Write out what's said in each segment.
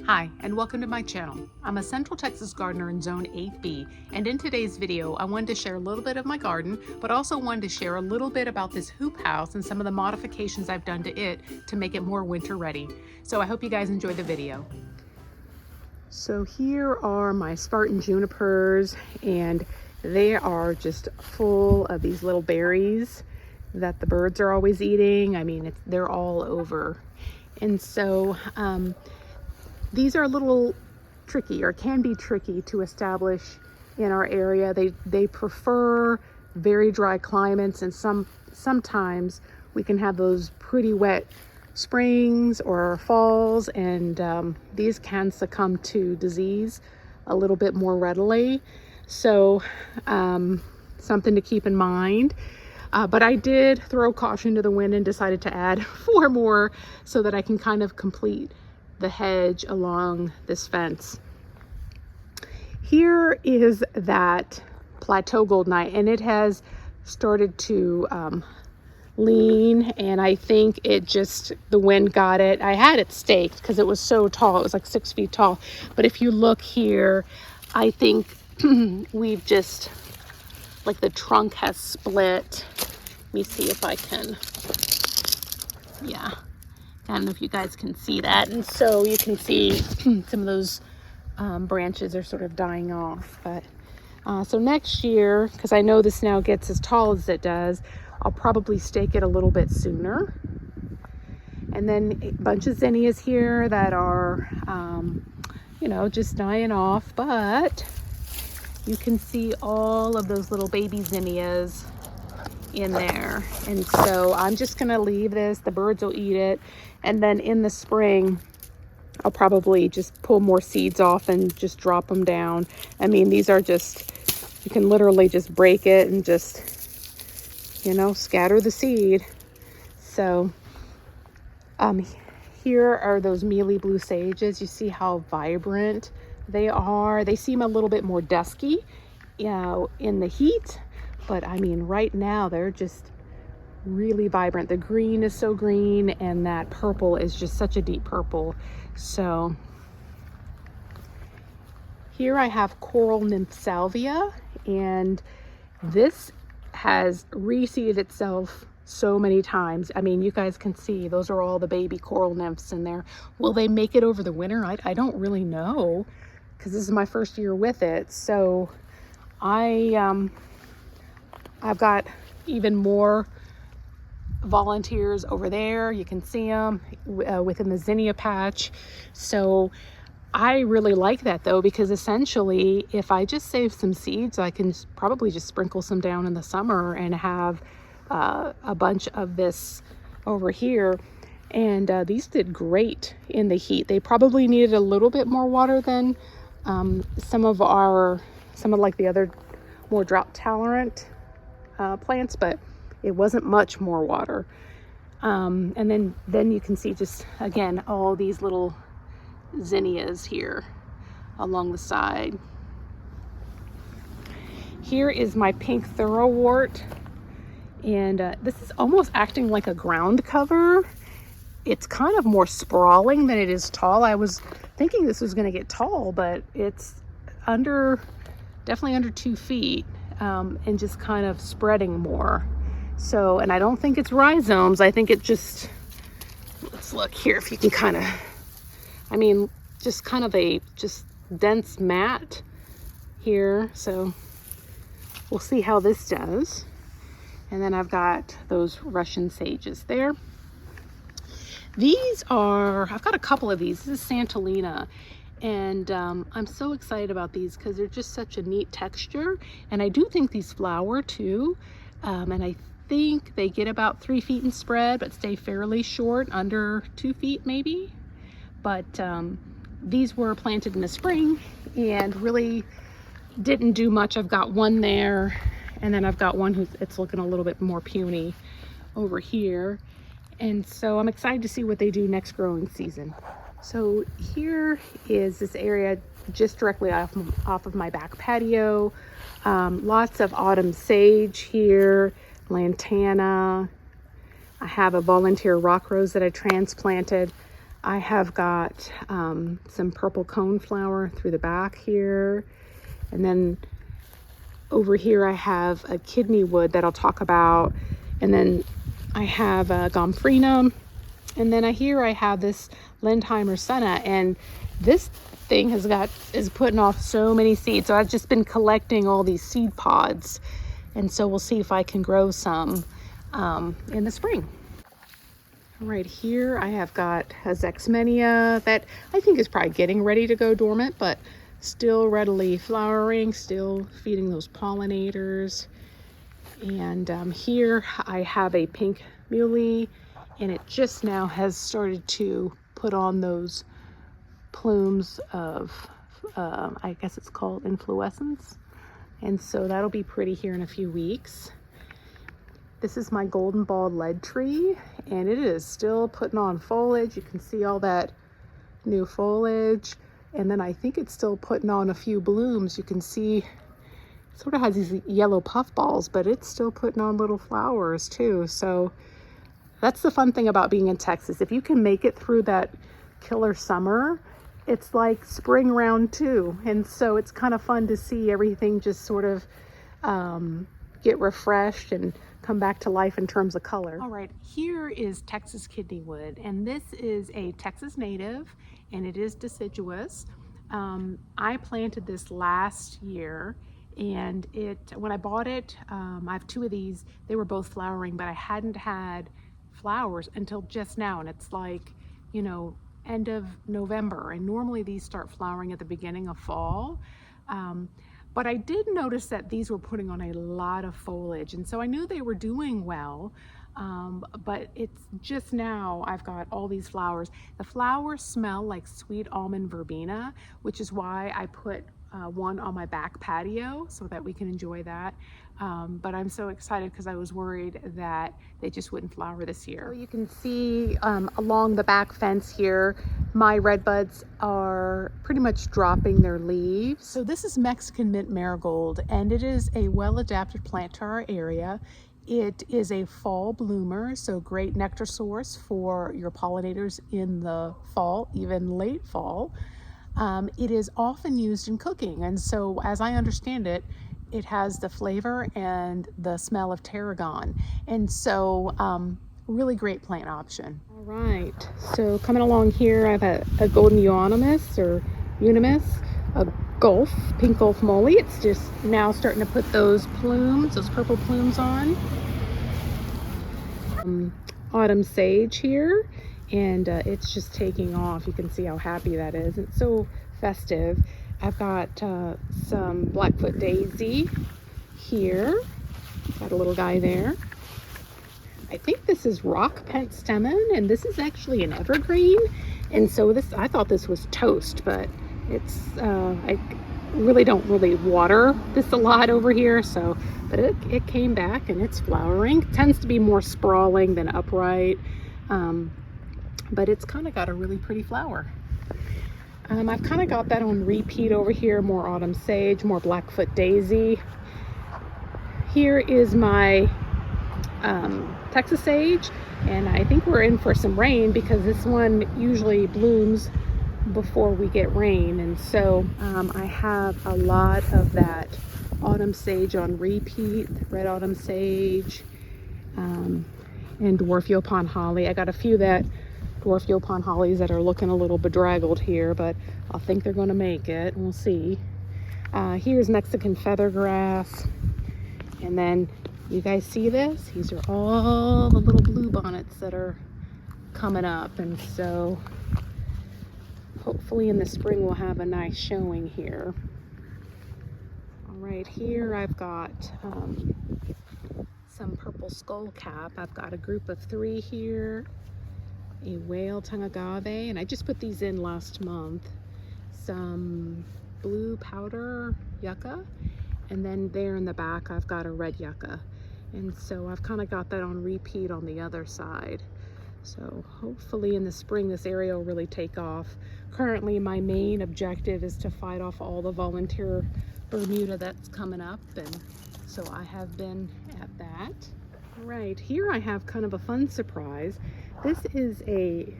Hi, and welcome to my channel. I'm a Central Texas gardener in Zone 8B, and in today's video, I wanted to share a little bit of my garden, but also wanted to share a little bit about this hoop house and some of the modifications I've done to it to make it more winter ready. So I hope you guys enjoy the video. So here are my Spartan junipers, and they are just full of these little berries that the birds are always eating. I mean, they're all over. And so these are a little tricky, or can be tricky, to establish in our area. They prefer very dry climates, and sometimes we can have those pretty wet springs or falls, and these can succumb to disease a little bit more readily. So something to keep in mind. But I did throw caution to the wind and decided to add 4 more so that I can kind of complete the hedge along this fence. Here is that plateau goldenite, and it has started to lean, and I think the wind got it. I had it staked because it was so tall. It was like 6 feet tall. But if you look here, I think we've just, like, the trunk has split. Let me see if I can, yeah. I don't know if you guys can see that. And so you can see some of those branches are sort of dying off. But so next year, because I know this now gets as tall as it does, I'll probably stake it a little bit sooner. And then a bunch of zinnias here that are, just dying off. But you can see all of those little baby zinnias in there. And so I'm just going to leave this. The birds will eat it. And then in the spring, I'll probably just pull more seeds off and just drop them down. I mean, these are just, you can literally just break it and just, scatter the seed. So here are those mealy blue sages. You see how vibrant they are. They seem a little bit more dusky, in the heat. But I mean, right now they're just really vibrant. The green is so green, and that purple is just such a deep purple. So here I have coral nymph salvia, and this has reseeded itself so many times. I mean, you guys can see those are all the baby coral nymphs in there. Will they make it over the winter? I don't really know, because this is my first year with it. So I've got even more volunteers over there. You can see them within the zinnia patch. So I really like that, though, because essentially if I just save some seeds, I can probably just sprinkle some down in the summer and have a bunch of this over here. And these did great in the heat. They probably needed a little bit more water than some of like the other more drought tolerant plants, but it wasn't much more water. And then you can see just, again, all these little zinnias here along the side. Here is my pink thoroughwort, and this is almost acting like a ground cover. It's kind of more sprawling than it is tall. I was thinking this was going to get tall, but it's definitely under 2 feet. And just kind of spreading more. So, and I don't think it's rhizomes. I think it just, let's look here if you can kind of, just kind of a just dense mat here. So we'll see how this does. And then I've got those Russian sages there. I've got a couple of these. This is Santolina. And I'm so excited about these because they're just such a neat texture. And I do think these flower too. And I think they get about 3 feet in spread, but stay fairly short, under 2 feet maybe. But these were planted in the spring and really didn't do much. I've got one there, and then I've got one it's looking a little bit more puny over here. And so I'm excited to see what they do next growing season. So here is this area just directly off of my back patio. Lots of autumn sage here, lantana. I have a volunteer rock rose that I transplanted I have got some purple coneflower through the back here. And then over here I have a kidney wood that I'll talk about. And then I have a gomphrena. And then here I have this Lindheimer senna. And this thing is putting off so many seeds. So I've just been collecting all these seed pods. And so we'll see if I can grow some in the spring. Right here I have got a Zexmenia that I think is probably getting ready to go dormant, but still readily flowering, still feeding those pollinators. And here I have a pink muley, and it just now has started to put on those plumes of I guess it's called inflorescence, and so that'll be pretty here in a few weeks. This is my golden balled lead tree, and it is still putting on foliage. You can see all that new foliage, and then I think it's still putting on a few blooms. You can see it sort of has these yellow puffballs, but it's still putting on little flowers too. So that's the fun thing about being in Texas. If you can make it through that killer summer, it's like spring round two. And so it's kind of fun to see everything just sort of get refreshed and come back to life in terms of color. All right, here is Texas kidneywood, and this is a Texas native, and it is deciduous. I planted this last year, and when I bought it, I have two of these. They were both flowering, but I hadn't had flowers until just now, and it's like, you know, end of November, and normally these start flowering at the beginning of fall. But I did notice that these were putting on a lot of foliage, and so I knew they were doing well, but it's just now I've got all these flowers. The flowers smell like sweet almond verbena, which is why I put one on my back patio so that we can enjoy that. But I'm so excited because I was worried that they just wouldn't flower this year. So you can see along the back fence here, my red buds are pretty much dropping their leaves. So this is Mexican mint marigold, and it is a well-adapted plant to our area. It is a fall bloomer, so great nectar source for your pollinators in the fall, even late fall. It is often used in cooking, and so as I understand it, it has the flavor and the smell of tarragon, and so really great plant option. All right, so coming along here, I have a golden euonymus or unimus, a Gulf, pink Gulf moly. It's just now starting to put those plumes, those purple plumes on. Autumn sage here, and it's just taking off. You can see how happy that is. It's so festive. I've got some Blackfoot daisy here. Got a little guy there. I think this is rock pentstemon, and this is actually an evergreen. And so I thought this was toast, but it's I really don't water this a lot over here. So, but it came back and it's flowering. It tends to be more sprawling than upright, but it's kind of got a really pretty flower. I've kind of got that on repeat over here. More autumn sage, more Blackfoot daisy. Here is my Texas sage, and I think we're in for some rain because this one usually blooms before we get rain, and so I have a lot of that autumn sage on repeat, red autumn sage, and dwarf Yaupon holly. I got a few that dwarf Yaupon hollies that are looking a little bedraggled here, but I think they're going to make it. We'll see. Here's Mexican feathergrass, and then you guys see this? These are all the little blue bonnets that are coming up, and so hopefully in the spring we'll have a nice showing here. All right, here I've got some purple skullcap. I've got a group of 3 here, a whale tongue agave, and I just put these in last month. Some blue powder yucca, and then there in the back I've got a red yucca. And so I've kind of got that on repeat on the other side. So hopefully in the spring this area will really take off. Currently my main objective is to fight off all the volunteer Bermuda that's coming up, and so I have been at that. Right, here I have kind of a fun surprise. This is a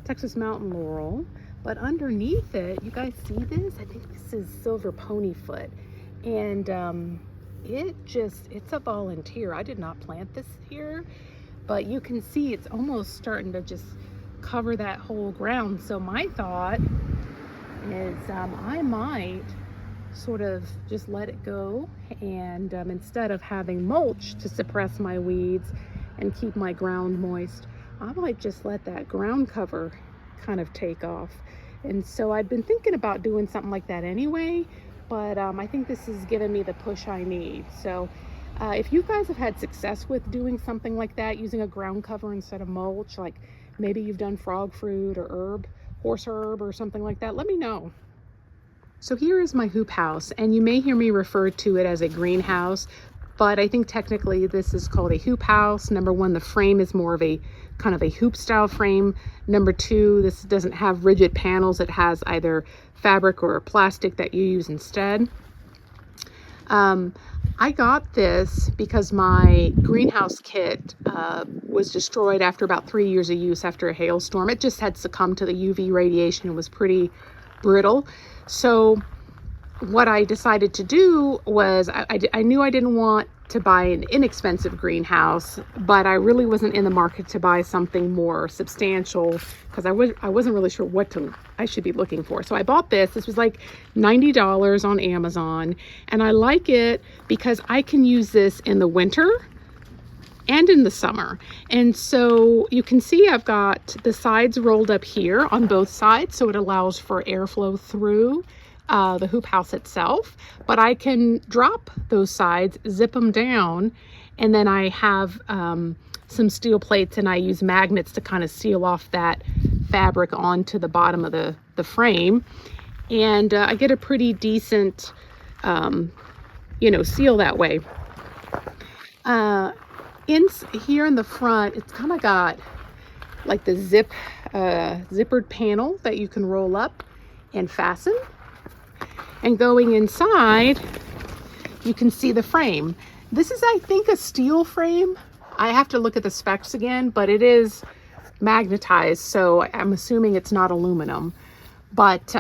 Texas mountain laurel, but underneath it, you guys see this? I think this is silver ponyfoot, and it's a volunteer. I did not plant this here, but you can see it's almost starting to just cover that whole ground. So my thought is I might sort of just let it go, and instead of having mulch to suppress my weeds and keep my ground moist, I might just let that ground cover kind of take off. And so I'd been thinking about doing something like that anyway, but I think this is giving me the push I need. So if you guys have had success with doing something like that, using a ground cover instead of mulch, like maybe you've done frog fruit or horse herb or something like that, let me know. So here is my hoop house, and you may hear me refer to it as a greenhouse, but I think technically this is called a hoop house. Number one, the frame is more of a kind of a hoop style frame. Number two, this doesn't have rigid panels. It has either fabric or plastic that you use instead. I got this because my greenhouse kit was destroyed after about 3 years of use after a hailstorm. It just had succumbed to the UV radiation and was pretty brittle. So what I decided to do was I knew I didn't want to buy an inexpensive greenhouse, but I really wasn't in the market to buy something more substantial because I wasn't really sure what I should be looking for. So I bought this. This was like $90 on Amazon, and I like it because I can use this in the winter and in the summer. And so you can see I've got the sides rolled up here on both sides, so it allows for airflow through the hoop house itself, but I can drop those sides, zip them down, and then I have some steel plates, and I use magnets to kind of seal off that fabric onto the bottom of the frame, and I get a pretty decent seal that way. Here in the front, it's kind of got like the zippered panel that you can roll up and fasten. And going inside, you can see the frame. This is, I think, a steel frame. I have to look at the specs again, but it is magnetized, so I'm assuming it's not aluminum. But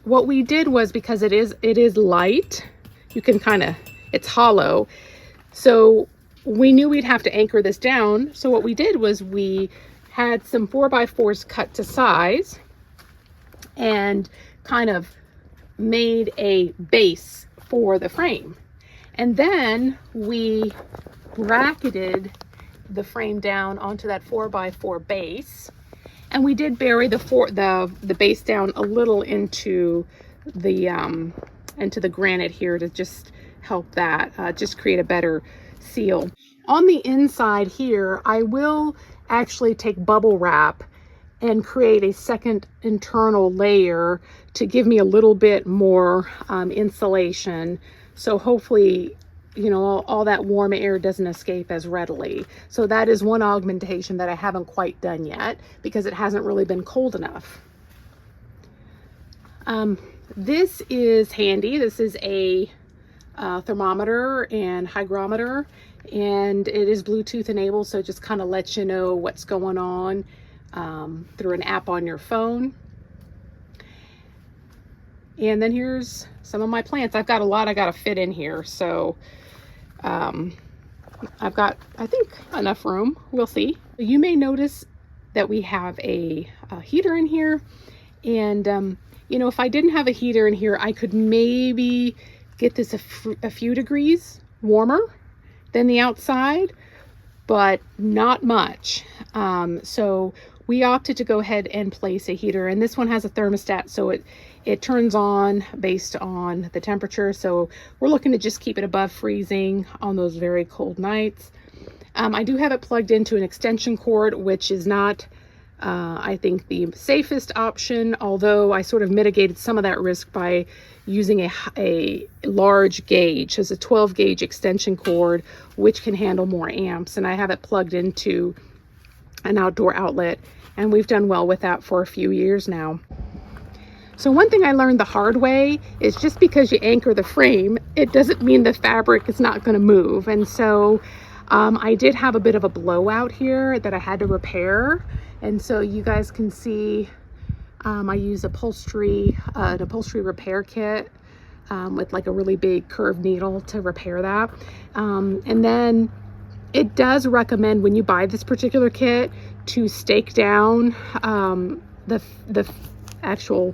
what we did was, because it is light, you can it's hollow. So we knew we'd have to anchor this down. So what we did was we had some 4x4s cut to size and kind of made a base for the frame. And then we bracketed the frame down onto that 4x4 base. And we did bury the base down a little into the granite here to just help that, just create a better seal. On the inside here, I will actually take bubble wrap and create a second internal layer to give me a little bit more insulation. So hopefully, all that warm air doesn't escape as readily. So that is one augmentation that I haven't quite done yet because it hasn't really been cold enough. This is handy. This is a thermometer and hygrometer, and it is Bluetooth enabled, so it just kind of lets you know what's going on through an app on your phone. And then here's some of my plants. I've got a lot I got to fit in here, so I've got, I think, enough room. We'll see. You may notice that we have a heater in here, and if I didn't have a heater in here, I could maybe get this a few degrees warmer than the outside, but not much. So we opted to go ahead and place a heater, and this one has a thermostat, so it turns on based on the temperature. So we're looking to just keep it above freezing on those very cold nights. I do have it plugged into an extension cord, which is not, I think, the safest option, although I sort of mitigated some of that risk by using a large gauge. It's a 12 gauge extension cord, which can handle more amps, and I have it plugged into an outdoor outlet, and we've done well with that for a few years now. So one thing I learned the hard way is just because you anchor the frame, it doesn't mean the fabric is not going to move. And so I did have a bit of a blowout here that I had to repair. And so you guys can see I use an upholstery repair kit with like a really big curved needle to repair that. And then it does recommend, when you buy this particular kit, to stake down the actual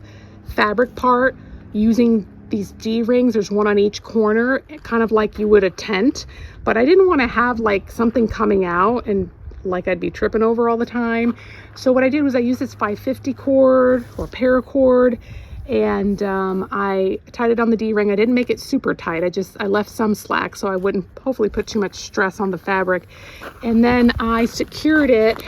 fabric part using these D-rings. There's one on each corner, kind of like you would a tent, but I didn't want to have like something coming out and like I'd be tripping over all the time. So what I did was I used this 550 cord or paracord, and I tied it on the D-ring. I didn't make it super tight. I left some slack so I wouldn't hopefully put too much stress on the fabric. And then I secured it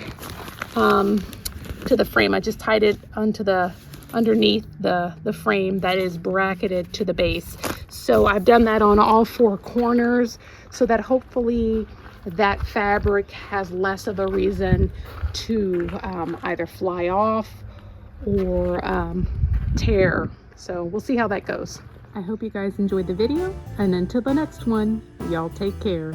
to the frame. I just tied it underneath the frame that is bracketed to the base. So I've done that on all four corners so that hopefully that fabric has less of a reason to either fly off or tear. So we'll see how that goes. I hope you guys enjoyed the video, and until the next one, y'all take care.